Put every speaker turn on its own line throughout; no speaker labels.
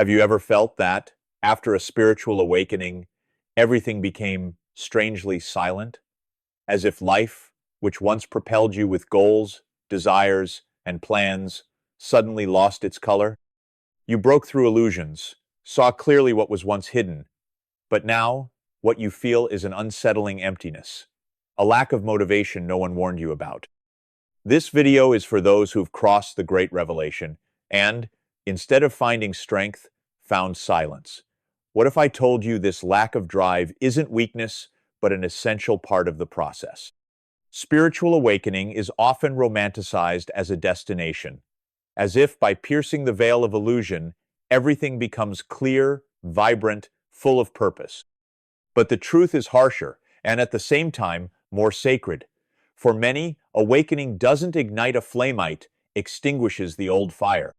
Have you ever felt that, after a spiritual awakening, everything became strangely silent? As if life, which once propelled you with goals, desires, and plans, suddenly lost its color? You broke through illusions, saw clearly what was once hidden, but now what you feel is an unsettling emptiness, a lack of motivation no one warned you about. This video is for those who've crossed the great revelation and, instead of finding strength, found silence. What if I told you this lack of drive isn't weakness, but an essential part of the process? Spiritual awakening is often romanticized as a destination, as if by piercing the veil of illusion, everything becomes clear, vibrant, full of purpose. But the truth is harsher, and at the same time, more sacred. For many, awakening doesn't ignite a flamite, extinguishes the old fire.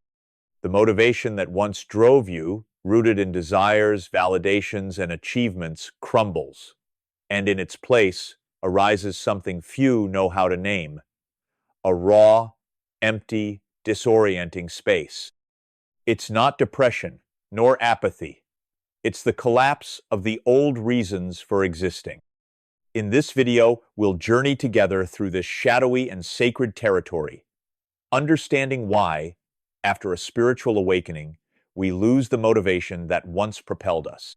The motivation that once drove you, rooted in desires, validations, and achievements, crumbles. And in its place arises something few know how to name: a raw, empty, disorienting space. It's not depression, nor apathy. It's the collapse of the old reasons for existing. In this video, we'll journey together through this shadowy and sacred territory, understanding why, after a spiritual awakening, we lose the motivation that once propelled us.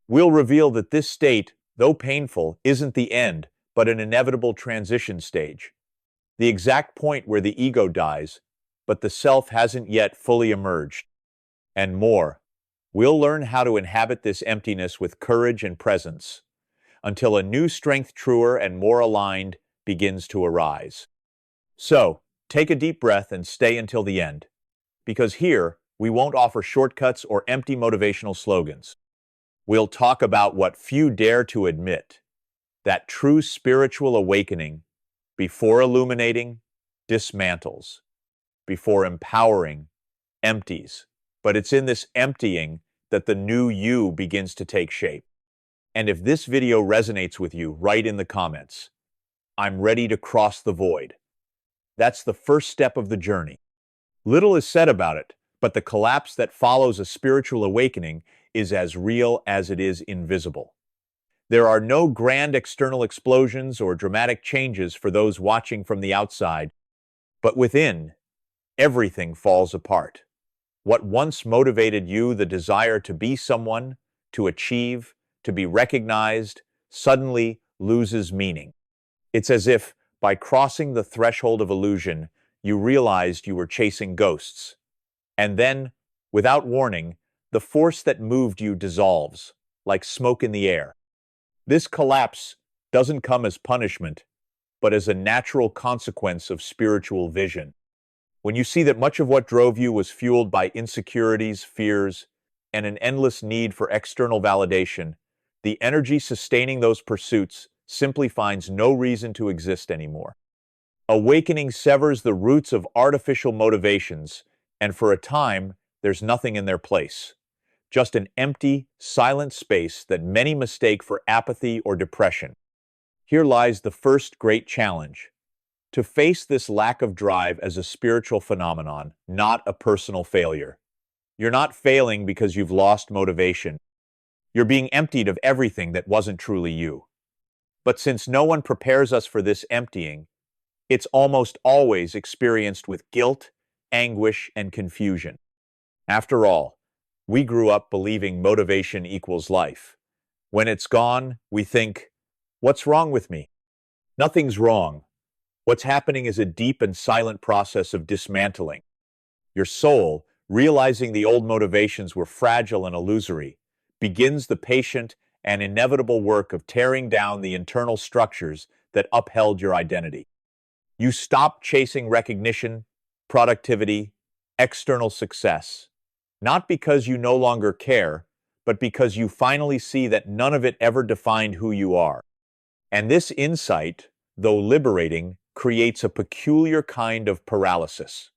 We'll reveal that this state, though painful, isn't the end, but an inevitable transition stage. The exact point where the ego dies, but the self hasn't yet fully emerged. And more, we'll learn how to inhabit this emptiness with courage and presence, until a new strength, truer and more aligned, begins to arise. So, take a deep breath and stay until the end, because here, we won't offer shortcuts or empty motivational slogans. We'll talk about what few dare to admit, that true spiritual awakening, before illuminating, dismantles, before empowering, empties. But it's in this emptying that the new you begins to take shape. And if this video resonates with you, write in the comments, "I'm ready to cross the void." That's the first step of the journey. Little is said about it, but the collapse that follows a spiritual awakening is as real as it is invisible. There are no grand external explosions or dramatic changes for those watching from the outside, but within, everything falls apart. What once motivated you, the desire to be someone, to achieve, to be recognized, suddenly loses meaning. It's as if, by crossing the threshold of illusion, you realized you were chasing ghosts. And then, without warning, the force that moved you dissolves, like smoke in the air. This collapse doesn't come as punishment, but as a natural consequence of spiritual vision. When you see that much of what drove you was fueled by insecurities, fears, and an endless need for external validation, the energy sustaining those pursuits simply finds no reason to exist anymore. Awakening severs the roots of artificial motivations, and for a time, there's nothing in their place. Just an empty, silent space that many mistake for apathy or depression. Here lies the first great challenge: to face this lack of drive as a spiritual phenomenon, not a personal failure. You're not failing because you've lost motivation. You're being emptied of everything that wasn't truly you. But since no one prepares us for this emptying, it's almost always experienced with guilt, anguish, and confusion. After all, we grew up believing motivation equals life. When it's gone, we think, "What's wrong with me?" Nothing's wrong. What's happening is a deep and silent process of dismantling. Your soul, realizing the old motivations were fragile and illusory, begins the patient and inevitable work of tearing down the internal structures that upheld your identity. You stop chasing recognition, productivity, external success, not because you no longer care, but because you finally see that none of it ever defined who you are. And this insight, though liberating, creates a peculiar kind of paralysis.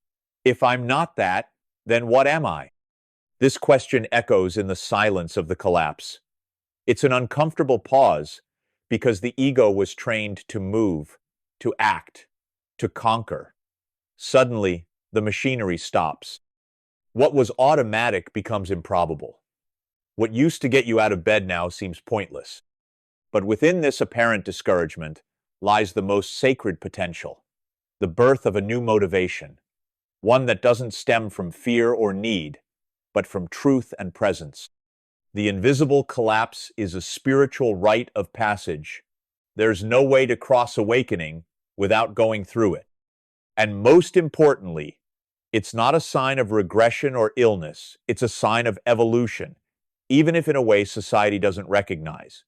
If I'm not that, then what am I? This question echoes in the silence of the collapse. It's an uncomfortable pause because the ego was trained to move, to act, to conquer. Suddenly, the machinery stops. What was automatic becomes improbable. What used to get you out of bed now seems pointless. But within this apparent discouragement lies the most sacred potential, the birth of a new motivation, one that doesn't stem from fear or need, but from truth and presence. The invisible collapse is a spiritual rite of passage. There's no way to cross awakening without going through it. And most importantly, it's not a sign of regression or illness, it's a sign of evolution, even if in a way society doesn't recognize.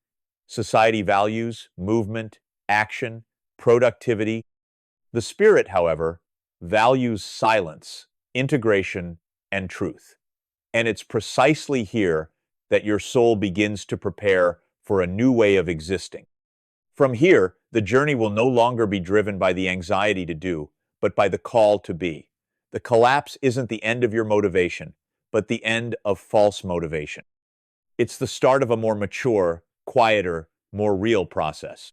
Society values movement, action, productivity. The spirit, however, values silence, integration, and truth. And it's precisely here that your soul begins to prepare for a new way of existing. From here, the journey will no longer be driven by the anxiety to do, but by the call to be. The collapse isn't the end of your motivation, but the end of false motivation. It's the start of a more mature, quieter, more real process.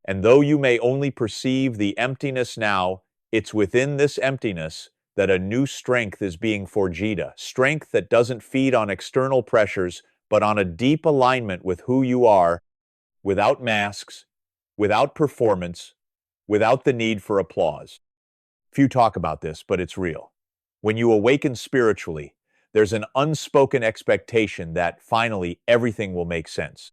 And though you may only perceive the emptiness now, it's within this emptiness that a new strength is being forged, strength that doesn't feed on external pressures, but on a deep alignment with who you are, without masks, without performance, without the need for applause. Few talk about this, but it's real. When you awaken spiritually, there's an unspoken expectation that finally everything will make sense.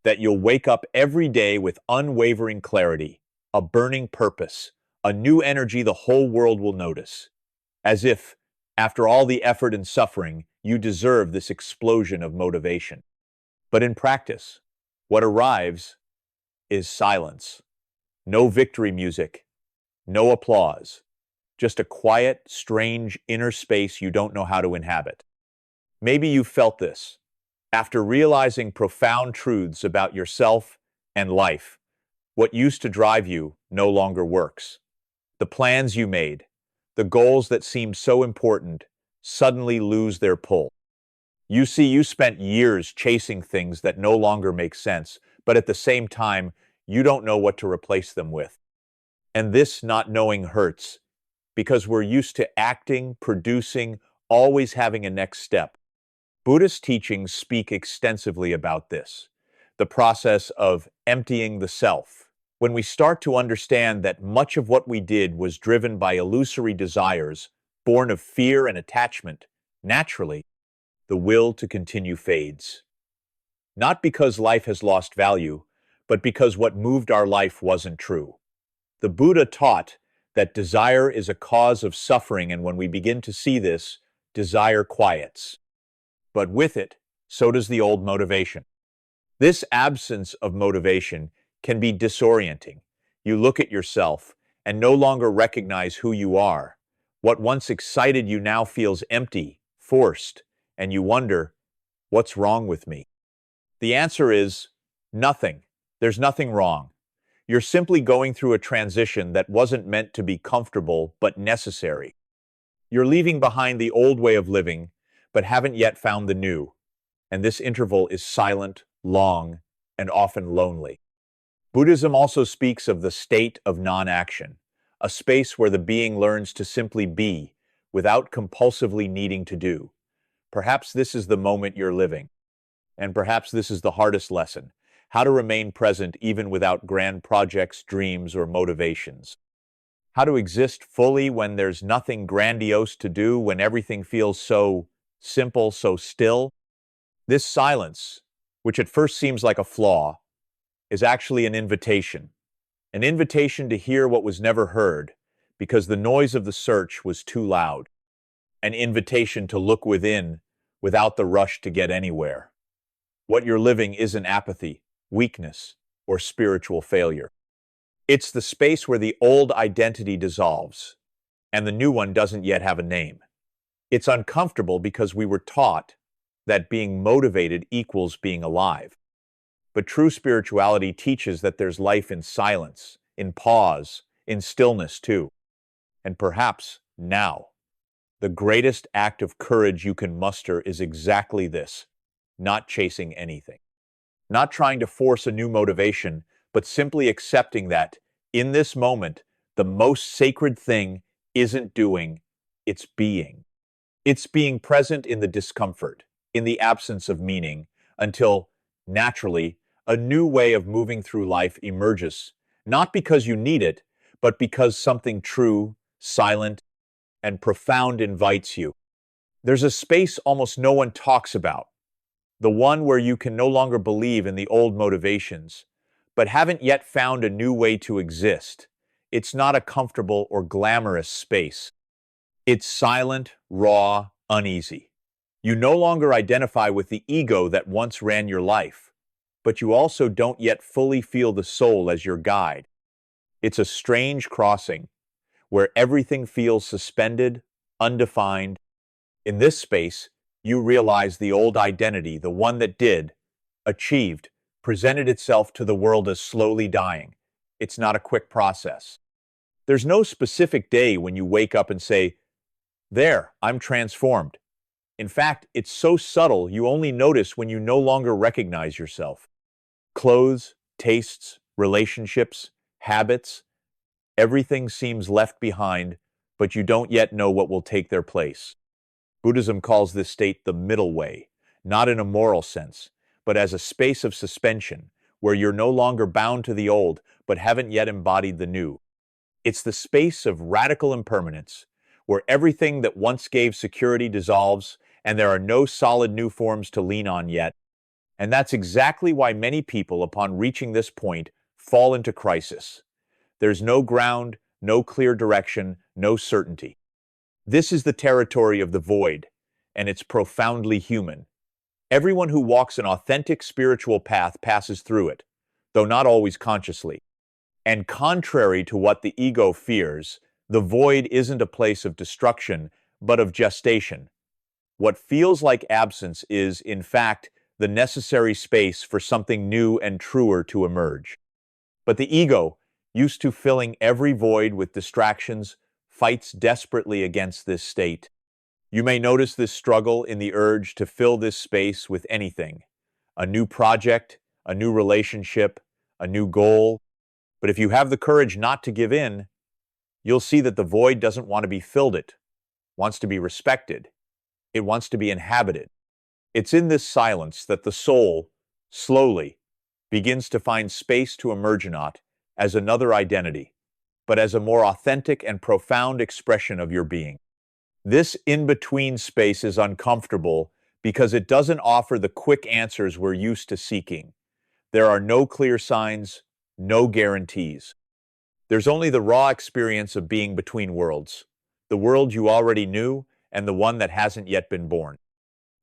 That you'll wake up every day with unwavering clarity, a burning purpose, a new energy the whole world will notice. As if, after all the effort and suffering, you deserve this explosion of motivation. But in practice, what arrives is silence. No victory music, no applause, just a quiet, strange inner space you don't know how to inhabit. Maybe you've felt this. After realizing profound truths about yourself and life, what used to drive you no longer works. The plans you made, the goals that seemed so important, suddenly lose their pull. You see, you spent years chasing things that no longer make sense, but at the same time, you don't know what to replace them with. And this not knowing hurts, because we're used to acting, producing, always having a next step. Buddhist teachings speak extensively about this, the process of emptying the self. When we start to understand that much of what we did was driven by illusory desires, born of fear and attachment, naturally, the will to continue fades. Not because life has lost value, but because what moved our life wasn't true. The Buddha taught that desire is a cause of suffering, and when we begin to see this, desire quiets. But with it, so does the old motivation. This absence of motivation can be disorienting. You look at yourself and no longer recognize who you are. What once excited you now feels empty, forced, and you wonder, what's wrong with me? The answer is nothing. There's nothing wrong. You're simply going through a transition that wasn't meant to be comfortable but necessary. You're leaving behind the old way of living, but haven't yet found the new. And this interval is silent, long, and often lonely. Buddhism also speaks of the state of non-action, a space where the being learns to simply be, without compulsively needing to do. Perhaps this is the moment you're living. And perhaps this is the hardest lesson, how to remain present even without grand projects, dreams, or motivations. How to exist fully when there's nothing grandiose to do, when everything feels so simple, so still. This silence, which at first seems like a flaw, is actually an invitation to hear what was never heard, because the noise of the search was too loud. An invitation to look within without the rush to get anywhere. What you're living isn't apathy, weakness, or spiritual failure. It's the space where the old identity dissolves, and the new one doesn't yet have a name. It's uncomfortable because we were taught that being motivated equals being alive. But true spirituality teaches that there's life in silence, in pause, in stillness too. And perhaps now, the greatest act of courage you can muster is exactly this: not chasing anything. Not trying to force a new motivation, but simply accepting that, in this moment, the most sacred thing isn't doing, it's being. It's being present in the discomfort, in the absence of meaning, until, naturally, a new way of moving through life emerges, not because you need it, but because something true, silent, and profound invites you. There's a space almost no one talks about, the one where you can no longer believe in the old motivations, but haven't yet found a new way to exist. It's not a comfortable or glamorous space. It's silent, raw, uneasy. You no longer identify with the ego that once ran your life, but you also don't yet fully feel the soul as your guide. It's a strange crossing where everything feels suspended, undefined. In this space, you realize the old identity, the one that did, achieved, presented itself to the world as slowly dying. It's not a quick process. There's no specific day when you wake up and say, "There, I'm transformed." In fact, it's so subtle you only notice when you no longer recognize yourself. Clothes, tastes, relationships, habits, everything seems left behind, but you don't yet know what will take their place. Buddhism calls this state the middle way, not in a moral sense, but as a space of suspension, where you're no longer bound to the old, but haven't yet embodied the new. It's the space of radical impermanence, where everything that once gave security dissolves, and there are no solid new forms to lean on yet. And that's exactly why many people, upon reaching this point, fall into crisis. There's no ground, no clear direction, no certainty. This is the territory of the void, and it's profoundly human. Everyone who walks an authentic spiritual path passes through it, though not always consciously. And contrary to what the ego fears, the void isn't a place of destruction, but of gestation. What feels like absence is, in fact, the necessary space for something new and truer to emerge. But the ego, used to filling every void with distractions, fights desperately against this state. You may notice this struggle in the urge to fill this space with anything: a new project, a new relationship, a new goal. But if you have the courage not to give in, you'll see that the void doesn't want to be filled, it wants to be respected. It wants to be inhabited. It's in this silence that the soul, slowly, begins to find space to emerge not as another identity, but as a more authentic and profound expression of your being. This in-between space is uncomfortable because it doesn't offer the quick answers we're used to seeking. There are no clear signs, no guarantees. There's only the raw experience of being between worlds, the world you already knew and the one that hasn't yet been born.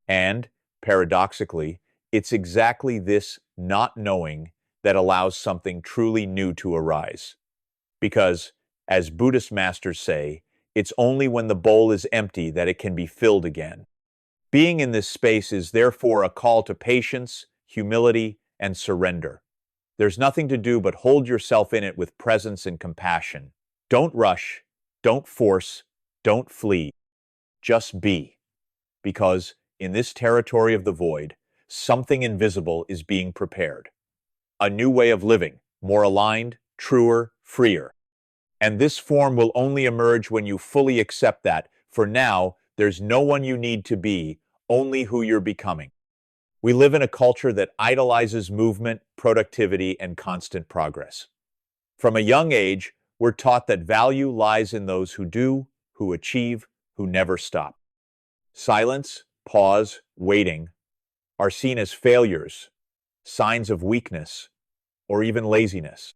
And, paradoxically, it's exactly this not knowing that allows something truly new to arise. Because, as Buddhist masters say, it's only when the bowl is empty that it can be filled again. Being in this space is therefore a call to patience, humility, and surrender. There's nothing to do but hold yourself in it with presence and compassion. Don't rush, don't force, don't flee. Just be. Because, in this territory of the void, something invisible is being prepared. A new way of living, more aligned, truer, freer. And this form will only emerge when you fully accept that, for now, there's no one you need to be, only who you're becoming. We live in a culture that idolizes movement, productivity, and constant progress. From a young age, we're taught that value lies in those who do, who achieve, who never stop. Silence, pause, waiting are seen as failures, signs of weakness, or even laziness.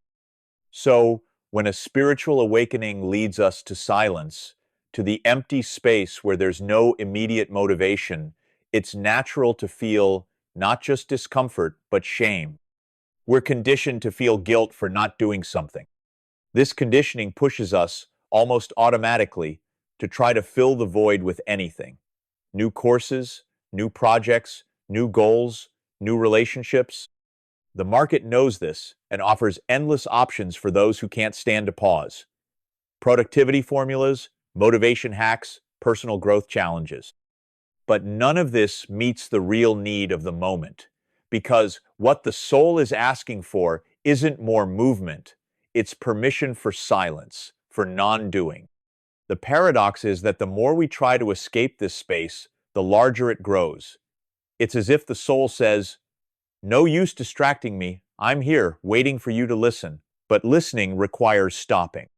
So, when a spiritual awakening leads us to silence, to the empty space where there's no immediate motivation, it's natural to feel not just discomfort, but shame. We're conditioned to feel guilt for not doing something. This conditioning pushes us, almost automatically, to try to fill the void with anything. New courses, new projects, new goals, new relationships. The market knows this and offers endless options for those who can't stand to pause. Productivity formulas, motivation hacks, personal growth challenges. But none of this meets the real need of the moment, because what the soul is asking for isn't more movement, it's permission for silence, for non-doing. The paradox is that the more we try to escape this space, the larger it grows. It's as if the soul says, "No use distracting me. I'm here, waiting for you to listen." But listening requires stopping.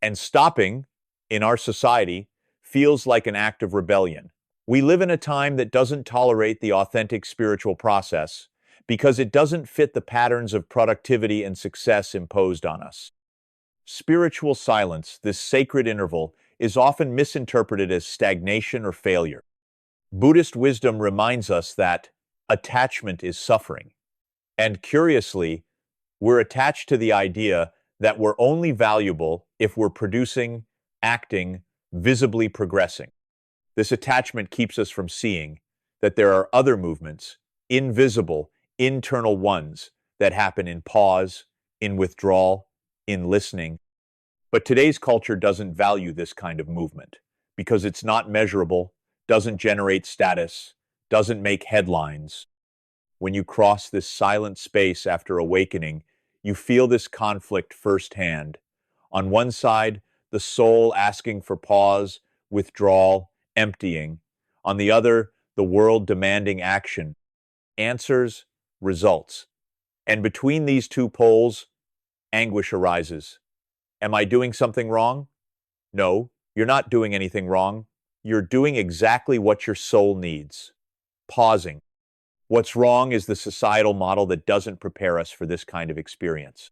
And stopping, in our society, feels like an act of rebellion. We live in a time that doesn't tolerate the authentic spiritual process because it doesn't fit the patterns of productivity and success imposed on us. Spiritual silence, this sacred interval, is often misinterpreted as stagnation or failure. Buddhist wisdom reminds us that attachment is suffering. And curiously, we're attached to the idea that we're only valuable if we're producing, acting, visibly progressing. This attachment keeps us from seeing that there are other movements, invisible, internal ones, that happen in pause, in withdrawal, in listening. But today's culture doesn't value this kind of movement because it's not measurable, doesn't generate status, doesn't make headlines. When you cross this silent space after awakening, you feel this conflict firsthand. On one side, the soul asking for pause, withdrawal, emptying. On the other, the world demanding action, answers, results. And between these two poles, anguish arises. Am I doing something wrong? No, you're not doing anything wrong. You're doing exactly what your soul needs. Pausing. What's wrong is the societal model that doesn't prepare us for this kind of experience.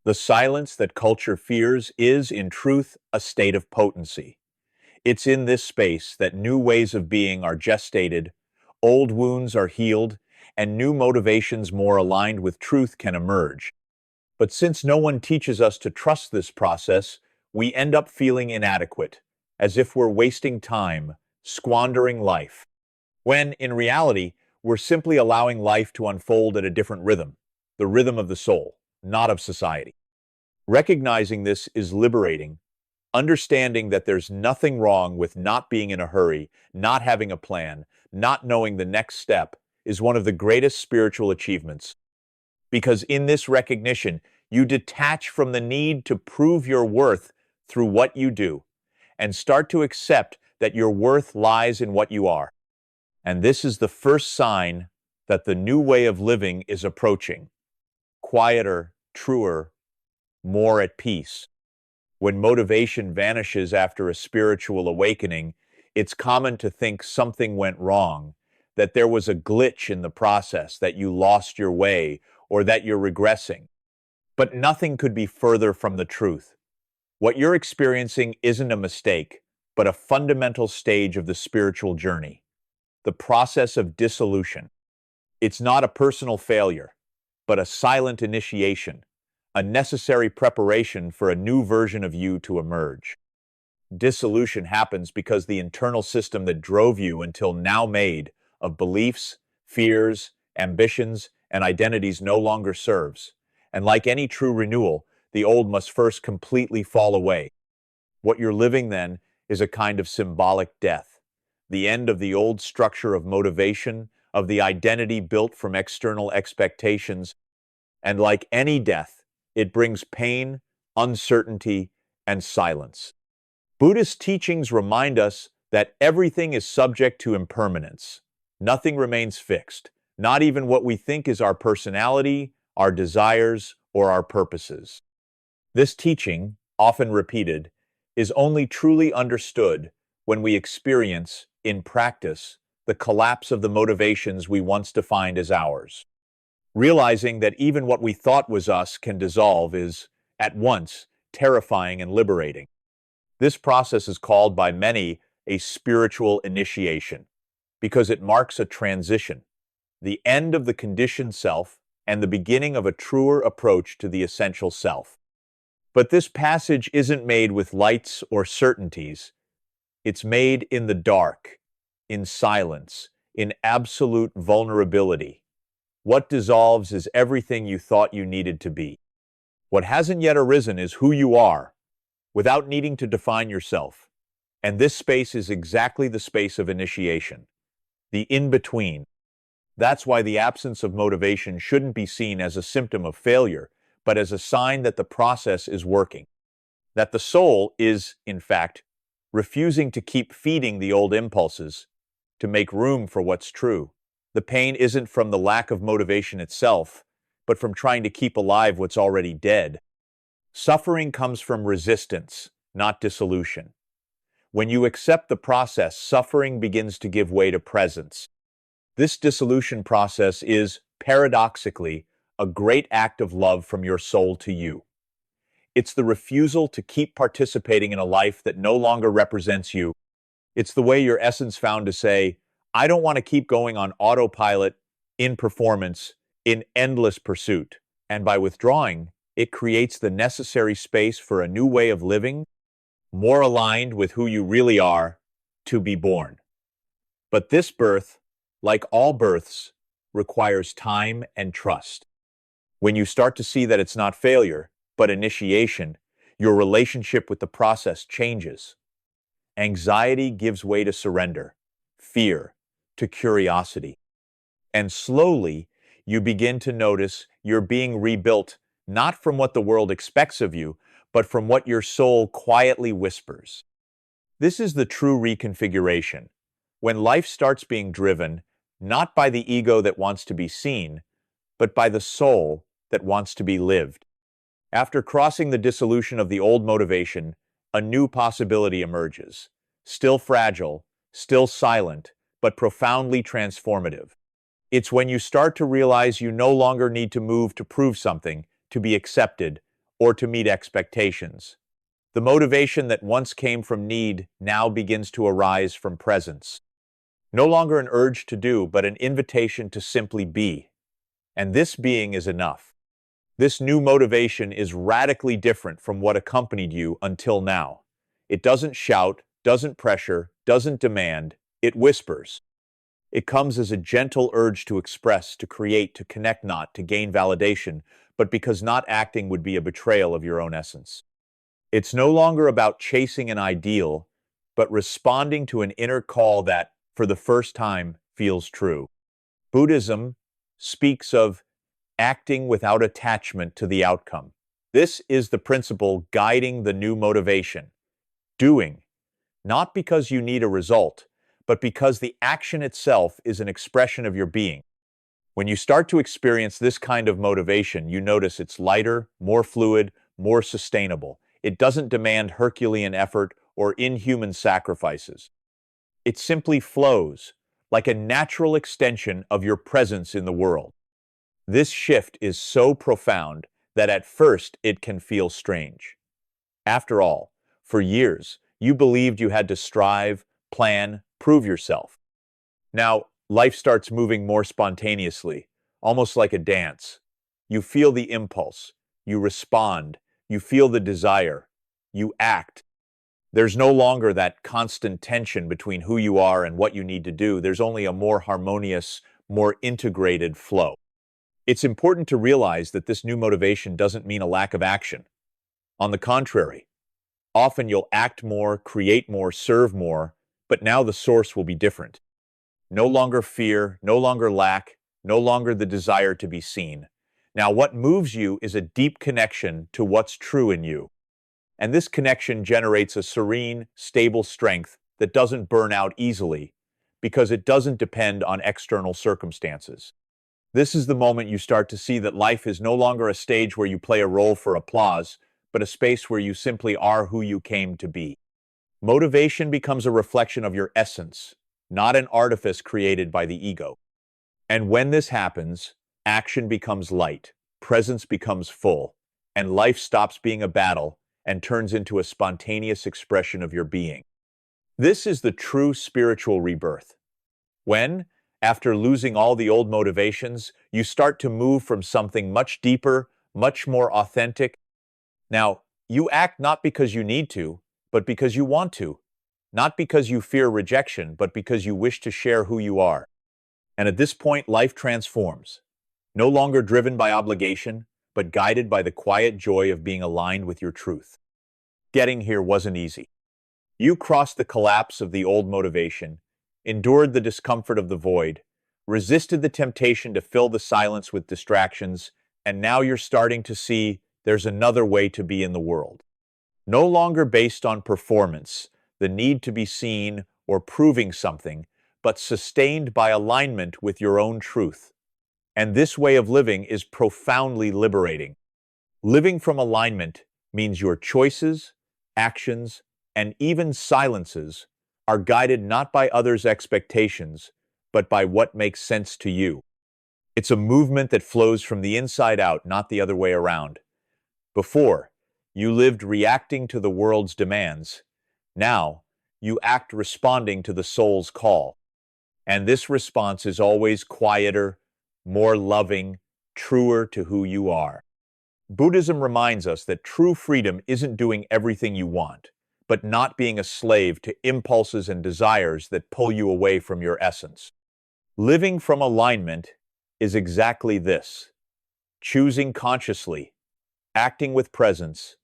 The silence that culture fears is, in truth, a state of potency. It's in this space that new ways of being are gestated, old wounds are healed, and new motivations more aligned with truth can emerge. But since no one teaches us to trust this process, we end up feeling inadequate, as if we're wasting time, squandering life. When, in reality, we're simply allowing life to unfold at a different rhythm, the rhythm of the soul, not of society. Recognizing this is liberating. Understanding that there's nothing wrong with not being in a hurry, not having a plan, not knowing the next step is one of the greatest spiritual achievements. Because in this recognition, you detach from the need to prove your worth through what you do and start to accept that your worth lies in what you are. And this is the first sign that the new way of living is approaching. Quieter, truer, more at peace. When motivation vanishes after a spiritual awakening, it's common to think something went wrong, that there was a glitch in the process, that you lost your way, or that you're regressing. But nothing could be further from the truth. What you're experiencing isn't a mistake, but a fundamental stage of the spiritual journey, the process of dissolution. It's not a personal failure, but a silent initiation, a necessary preparation for a new version of you to emerge. Dissolution happens because the internal system that drove you until now made of beliefs, fears, ambitions, and identities no longer serves. And like any true renewal, the old must first completely fall away. What you're living then is a kind of symbolic death, the end of the old structure of motivation, of the identity built from external expectations, and like any death, it brings pain, uncertainty, and silence. Buddhist teachings remind us that everything is subject to impermanence. Nothing remains fixed, not even what we think is our personality, our desires, or our purposes. This teaching, often repeated, is only truly understood when we experience, in practice, the collapse of the motivations we once defined as ours. Realizing that even what we thought was us can dissolve is, at once, terrifying and liberating. This process is called by many a spiritual initiation, because it marks a transition, the end of the conditioned self and the beginning of a truer approach to the essential self. But this passage isn't made with lights or certainties. It's made in the dark, in silence, in absolute vulnerability. What dissolves is everything you thought you needed to be. What hasn't yet arisen is who you are, without needing to define yourself. And this space is exactly the space of initiation, the in-between. That's why the absence of motivation shouldn't be seen as a symptom of failure, but as a sign that the process is working, that the soul is, in fact, refusing to keep feeding the old impulses to make room for what's true. The pain isn't from the lack of motivation itself, but from trying to keep alive what's already dead. Suffering comes from resistance, not dissolution. When you accept the process, suffering begins to give way to presence. This dissolution process is, paradoxically, a great act of love from your soul to you. It's the refusal to keep participating in a life that no longer represents you. It's the way your essence found to say, I don't want to keep going on autopilot, in performance, in endless pursuit. And by withdrawing, it creates the necessary space for a new way of living, more aligned with who you really are, to be born. But this birth, like all births, requires time and trust. When you start to see that it's not failure, but initiation, your relationship with the process changes. Anxiety gives way to surrender, fear to curiosity. And slowly, you begin to notice you're being rebuilt not from what the world expects of you, but from what your soul quietly whispers. This is the true reconfiguration, when life starts being driven not by the ego that wants to be seen, but by the soul that wants to be lived. After crossing the dissolution of the old motivation, a new possibility emerges. Still fragile, still silent, but profoundly transformative. It's when you start to realize you no longer need to move to prove something, to be accepted, or to meet expectations. The motivation that once came from need now begins to arise from presence. No longer an urge to do, but an invitation to simply be. And this being is enough. This new motivation is radically different from what accompanied you until now. It doesn't shout, doesn't pressure, doesn't demand, it whispers. It comes as a gentle urge to express, to create, to connect, not to gain validation, but because not acting would be a betrayal of your own essence. It's no longer about chasing an ideal, but responding to an inner call that, for the first time, feels true. Buddhism speaks of acting without attachment to the outcome. This is the principle guiding the new motivation. Doing, not because you need a result, but because the action itself is an expression of your being. When you start to experience this kind of motivation, you notice it's lighter, more fluid, more sustainable. It doesn't demand Herculean effort or inhuman sacrifices. It simply flows, like a natural extension of your presence in the world. This shift is so profound that at first it can feel strange. After all, for years, you believed you had to strive, plan, prove yourself. Now, life starts moving more spontaneously, almost like a dance. You feel the impulse, you respond, you feel the desire, you act. There's no longer that constant tension between who you are and what you need to do. There's only a more harmonious, more integrated flow. It's important to realize that this new motivation doesn't mean a lack of action. On the contrary, often you'll act more, create more, serve more, but now the source will be different. No longer fear, no longer lack, no longer the desire to be seen. Now, what moves you is a deep connection to what's true in you. And this connection generates a serene, stable strength that doesn't burn out easily because it doesn't depend on external circumstances. This is the moment you start to see that life is no longer a stage where you play a role for applause, but a space where you simply are who you came to be. Motivation becomes a reflection of your essence, not an artifice created by the ego. And when this happens, action becomes light, presence becomes full, and life stops being a battle and turns into a spontaneous expression of your being. This is the true spiritual rebirth. When, after losing all the old motivations, you start to move from something much deeper, much more authentic. Now, you act not because you need to, but because you want to. Not because you fear rejection, but because you wish to share who you are. And at this point, life transforms. No longer driven by obligation, but guided by the quiet joy of being aligned with your truth. Getting here wasn't easy. You crossed the collapse of the old motivation, endured the discomfort of the void, resisted the temptation to fill the silence with distractions, and now you're starting to see there's another way to be in the world. No longer based on performance, the need to be seen or proving something, but sustained by alignment with your own truth. And this way of living is profoundly liberating. Living from alignment means your choices, actions, and even silences are guided not by others' expectations, but by what makes sense to you. It's a movement that flows from the inside out, not the other way around. Before, you lived reacting to the world's demands. Now, you act responding to the soul's call. And this response is always quieter, more loving, truer to who you are. Buddhism reminds us that true freedom isn't doing everything you want, but not being a slave to impulses and desires that pull you away from your essence. Living from alignment is exactly this: choosing consciously, acting with presence,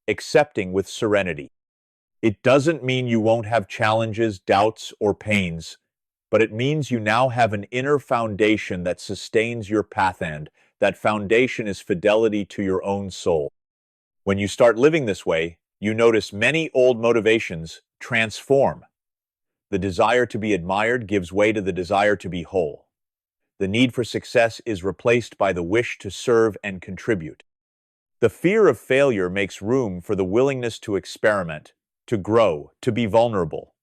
accepting with serenity. It doesn't mean you won't have challenges, doubts, or pains, but it means you now have an inner foundation that sustains your path, and that foundation is fidelity to your own soul. When you start living this way, you notice many old motivations transform. The desire to be admired gives way to the desire to be whole. The need for success is replaced by the wish to serve and contribute. The fear of failure makes room for the willingness to experiment, to grow, to be vulnerable.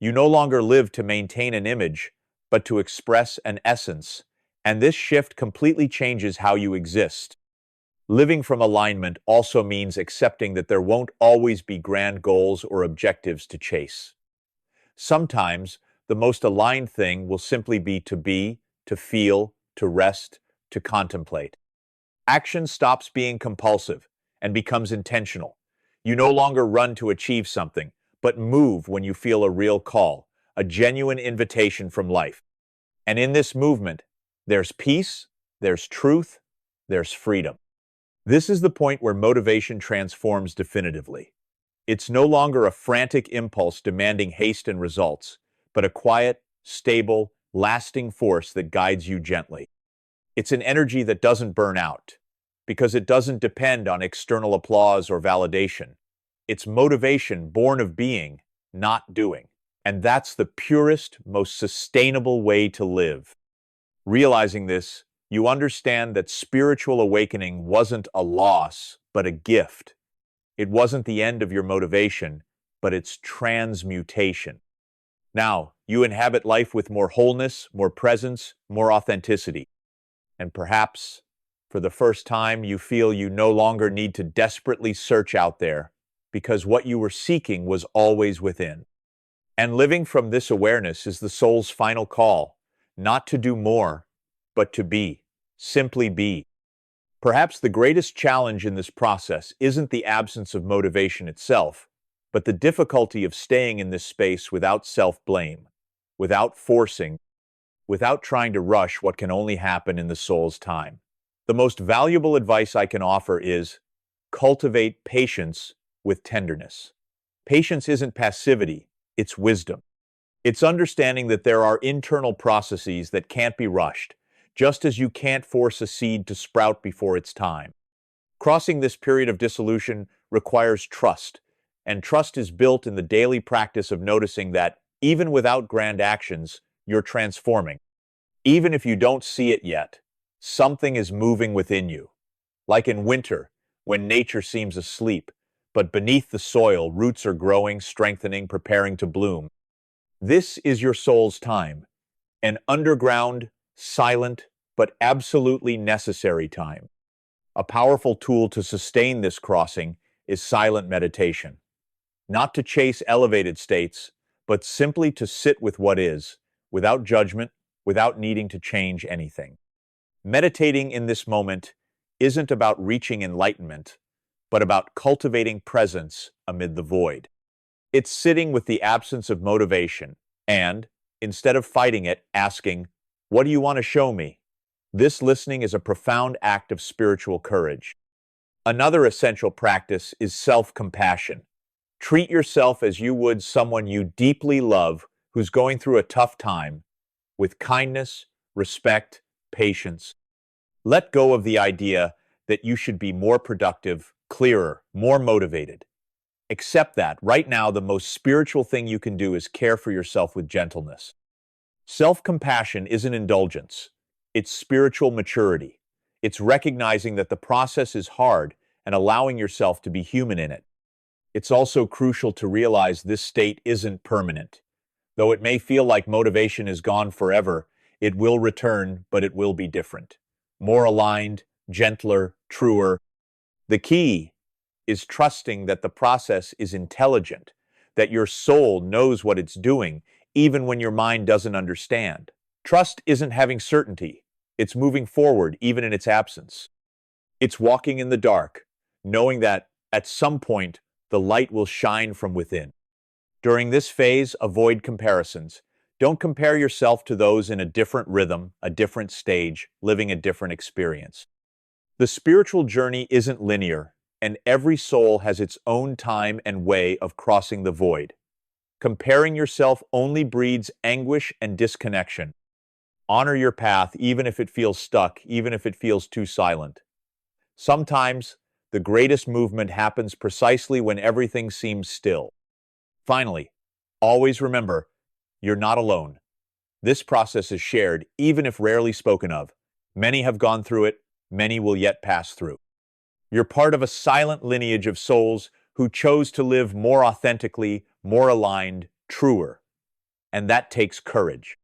You no longer live to maintain an image, but to express an essence, and this shift completely changes how you exist. Living from alignment also means accepting that there won't always be grand goals or objectives to chase. Sometimes, the most aligned thing will simply be, to feel, to rest, to contemplate. Action stops being compulsive and becomes intentional. You no longer run to achieve something, but move when you feel a real call, a genuine invitation from life. And in this movement, there's peace, there's truth, there's freedom. This is the point where motivation transforms definitively. It's no longer a frantic impulse demanding haste and results, but a quiet, stable, lasting force that guides you gently. It's an energy that doesn't burn out, because it doesn't depend on external applause or validation. It's motivation born of being, not doing. And that's the purest, most sustainable way to live. Realizing this, you understand that spiritual awakening wasn't a loss, but a gift. It wasn't the end of your motivation, but its transmutation. Now, you inhabit life with more wholeness, more presence, more authenticity. And perhaps, for the first time, you feel you no longer need to desperately search out there, because what you were seeking was always within. And living from this awareness is the soul's final call, not to do more, but to be, simply be. Perhaps the greatest challenge in this process isn't the absence of motivation itself, but the difficulty of staying in this space without self-blame, without forcing, without trying to rush what can only happen in the soul's time. The most valuable advice I can offer is cultivate patience with tenderness. Patience isn't passivity, it's wisdom. It's understanding that there are internal processes that can't be rushed, just as you can't force a seed to sprout before its time. Crossing this period of dissolution requires trust, and trust is built in the daily practice of noticing that, even without grand actions, you're transforming. Even if you don't see it yet, something is moving within you. Like in winter, when nature seems asleep, but beneath the soil, roots are growing, strengthening, preparing to bloom. This is your soul's time, an underground, silent, but absolutely necessary time. A powerful tool to sustain this crossing is silent meditation. Not to chase elevated states, but simply to sit with what is, without judgment, without needing to change anything. Meditating in this moment isn't about reaching enlightenment, but about cultivating presence amid the void. It's sitting with the absence of motivation and, instead of fighting it, asking, "What do you want to show me?" This listening is a profound act of spiritual courage. Another essential practice is self-compassion. Treat yourself as you would someone you deeply love who's going through a tough time, with kindness, respect, patience. Let go of the idea that you should be more productive, clearer, more motivated. Accept that. Right now, the most spiritual thing you can do is care for yourself with gentleness. Self-compassion isn't indulgence. It's spiritual maturity. It's recognizing that the process is hard and allowing yourself to be human in it. It's also crucial to realize this state isn't permanent. Though it may feel like motivation is gone forever, it will return, but it will be different. More aligned, gentler, truer. The key is trusting that the process is intelligent, that your soul knows what it's doing, even when your mind doesn't understand. Trust isn't having certainty. It's moving forward, even in its absence. It's walking in the dark, knowing that, at some point, the light will shine from within. During this phase, avoid comparisons. Don't compare yourself to those in a different rhythm, a different stage, living a different experience. The spiritual journey isn't linear, and every soul has its own time and way of crossing the void. Comparing yourself only breeds anguish and disconnection. Honor your path even if it feels stuck, even if it feels too silent. Sometimes, the greatest movement happens precisely when everything seems still. Finally, always remember, you're not alone. This process is shared, even if rarely spoken of. Many have gone through it, many will yet pass through. You're part of a silent lineage of souls who chose to live more authentically, more aligned, truer. And that takes courage.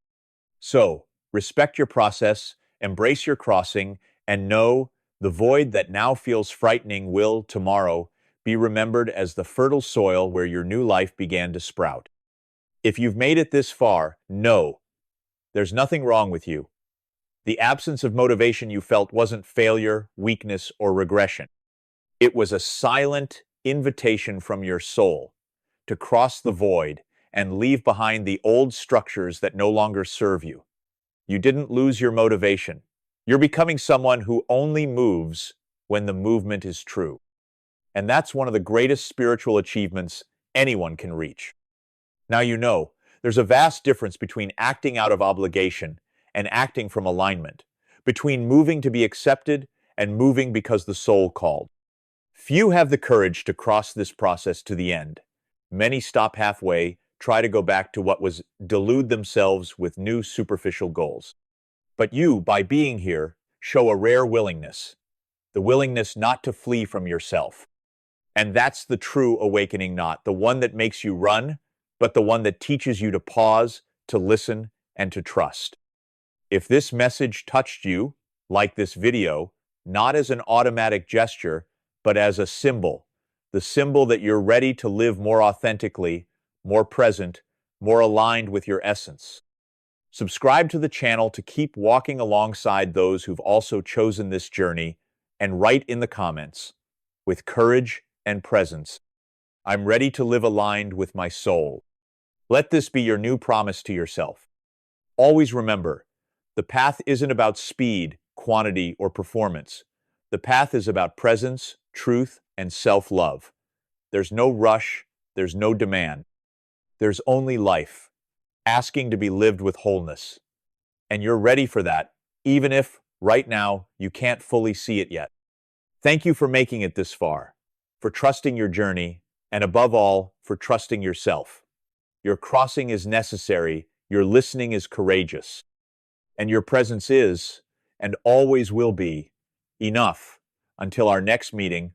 So, respect your process, embrace your crossing, and know the void that now feels frightening will, tomorrow, be remembered as the fertile soil where your new life began to sprout. If you've made it this far, know there's nothing wrong with you. The absence of motivation you felt wasn't failure, weakness, or regression. It was a silent invitation from your soul to cross the void and leave behind the old structures that no longer serve you. You didn't lose your motivation. You're becoming someone who only moves when the movement is true. And that's one of the greatest spiritual achievements anyone can reach. Now you know, there's a vast difference between acting out of obligation and acting from alignment, between moving to be accepted and moving because the soul called. Few have the courage to cross this process to the end. Many stop halfway, try to go back to what was, delude themselves with new superficial goals. But you, by being here, show a rare willingness, the willingness not to flee from yourself. And that's the true awakening, not the one that makes you run, but the one that teaches you to pause, to listen, and to trust. If this message touched you, like this video, not as an automatic gesture, but as a symbol, the symbol that you're ready to live more authentically, more present, more aligned with your essence. Subscribe to the channel to keep walking alongside those who've also chosen this journey, and write in the comments, with courage and presence, I'm ready to live aligned with my soul. Let this be your new promise to yourself. Always remember, the path isn't about speed, quantity, or performance. The path is about presence, truth, and self-love. There's no rush, there's no demand. There's only life, asking to be lived with wholeness. And you're ready for that, even if, right now, you can't fully see it yet. Thank you for making it this far, for trusting your journey, and above all, for trusting yourself. Your crossing is necessary, your listening is courageous, and your presence is, and always will be, enough. Until our next meeting,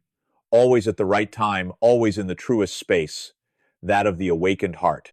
always at the right time, always in the truest space, that of the awakened heart.